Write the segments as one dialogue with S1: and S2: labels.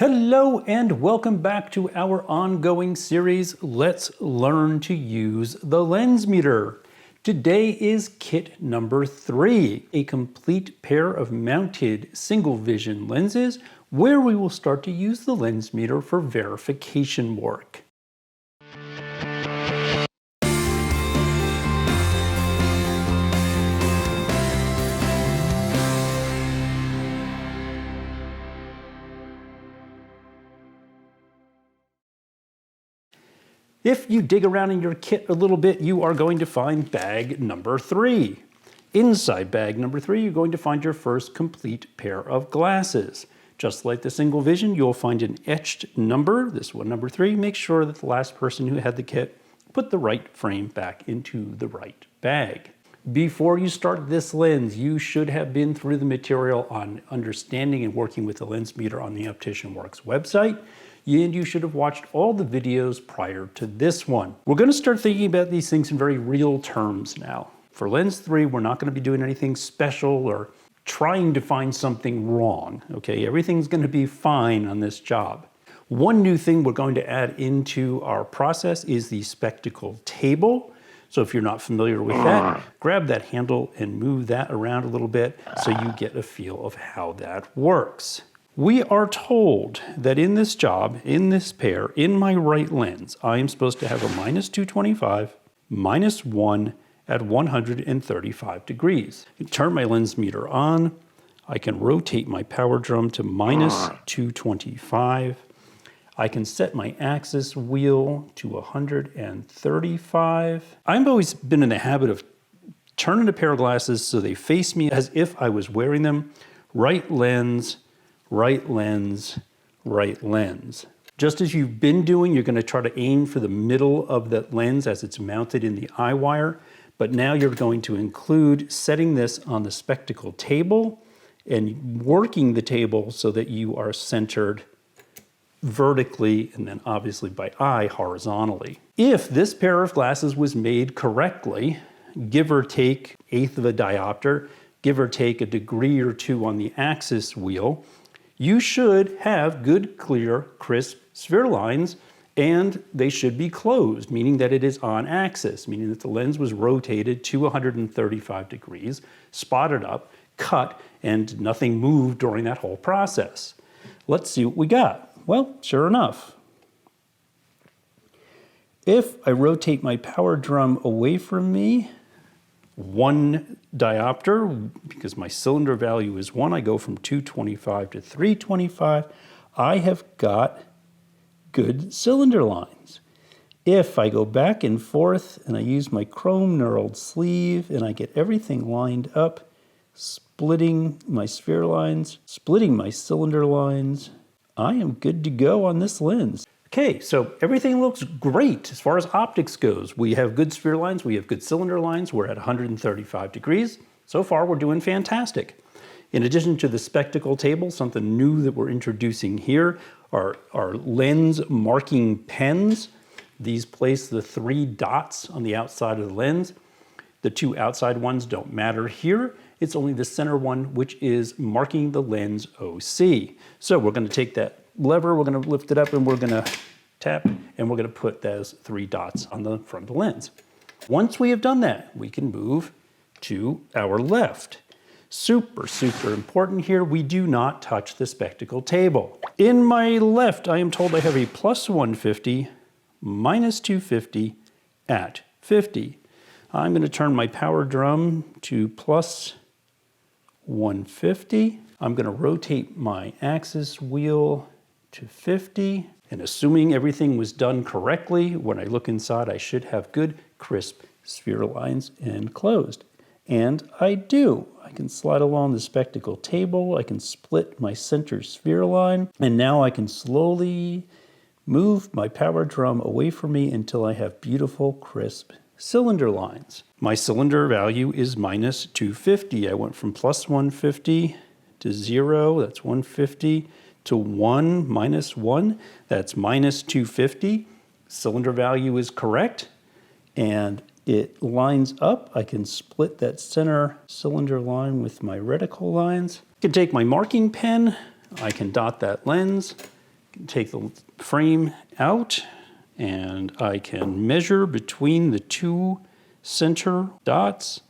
S1: Hello and welcome back to our ongoing series, Let's Learn to Use the Lensmeter. Today is kit number 3, a complete pair of mounted single vision lenses where we will start to use the Lensmeter for verification work. If you dig around in your kit a little bit, you are going to find bag number 3. Inside bag number 3, you're going to find your first complete pair of glasses. Just like the single vision, you'll find an etched number, this one, number 3. Make sure that the last person who had the kit put the right frame back into the right bag. Before you start this lens, you should have been through the material on understanding and working with the Lensmeter on the Optician Works website. And you should have watched all the videos prior to this one. We're going to start thinking about these things in very real terms now. For lens 3, we're not going to be doing anything special or trying to find something wrong. Okay, everything's going to be fine on this job. One new thing we're going to add into our process is the spectacle table. So if you're not familiar with that, grab that handle and move that around a little bit so you get a feel of how that works. We are told that in this job, in this pair, in my right lens, I am supposed to have a -225, -1 at 135 degrees. I can turn my Lensmeter on. I can rotate my power drum to -225. I can set my axis wheel to 135. I've always been in the habit of turning a pair of glasses so they face me as if I was wearing them. Right lens, right lens, right lens. Just as you've been doing, you're going to try to aim for the middle of the lens as it's mounted in the eye wire, but now you're going to include setting this on the spectacle table and working the table so that you are centered vertically and then obviously by eye horizontally. If this pair of glasses was made correctly, give or take 1/8 of a diopter, give or take a degree or two on the axis wheel, you should have good, clear, crisp sphere lines, and they should be closed, meaning that it is on axis, meaning that the lens was rotated to 135 degrees, spotted up, cut, and nothing moved during that whole process. Let's see what we got. Well, sure enough. If I rotate my power drum away from me, 1 diopter, because my cylinder value is 1, I go from 225 to 325, I have got good cylinder lines. If I go back and forth and I use my chrome knurled sleeve and I get everything lined up, splitting my sphere lines, splitting my cylinder lines, I am good to go on this lens. Okay, so everything looks great as far as optics goes. We have good sphere lines, we have good cylinder lines, we're at 135 degrees. So far, we're doing fantastic. In addition to the spectacle table, something new that we're introducing here are lens marking pens. These place the 3 dots on the outside of the lens. The 2 outside ones don't matter here. It's only the center one, which is marking the lens OC. So we're going to take that lever, we're going to lift it up, and we're going to tap, and we're going to put those 3 dots on the front of the lens. Once we have done that, we can move to our left. Super, super important here, we do not touch the spectacle table. In my left, I am told I have a +150, -250 at 50. I'm going to turn my power drum to +150. I'm going to rotate my axis wheel to 50. And assuming everything was done correctly, when I look inside, I should have good, crisp sphere lines and closed. And I do. I can slide along the spectacle table. I can split my center sphere line. And now I can slowly move my power drum away from me until I have beautiful, crisp cylinder lines. My cylinder value is -250. I went from +150 to 0, that's 150, to 1, -1, that's -250. Cylinder value is correct, and it lines up. I can split that center cylinder line with my reticle lines. I can take my marking pen, I can dot that lens, take the frame out and I can measure between the two center dots,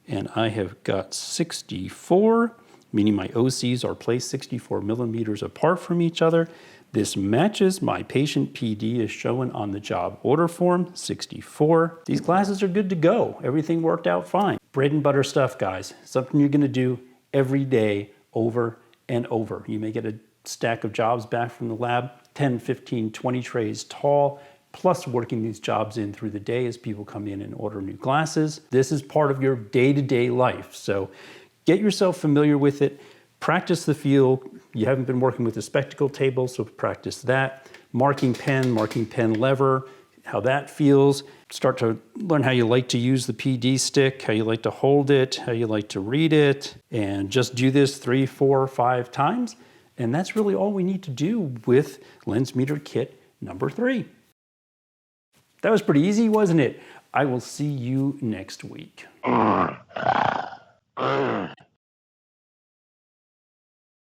S1: and I have got 64, meaning my OCs are placed 64 millimeters apart from each other. This matches my patient PD as shown on the job order form, 64. These glasses are good to go. Everything worked out fine. Bread and butter stuff, guys. Something you're gonna do every day over and over. You may get a stack of jobs back from the lab, 10, 15, 20 trays tall, plus working these jobs in through the day as people come in and order new glasses. This is part of your day-to-day life. So get yourself familiar with it. Practice the feel. You haven't been working with the spectacle table, so practice that. Marking pen lever, how that feels. Start to learn how you like to use the PD stick, how you like to hold it, how you like to read it, and just do this 3, 4, 5 times. And that's really all we need to do with Lensmeter kit number 3. That was pretty easy, wasn't it? I will see you next week.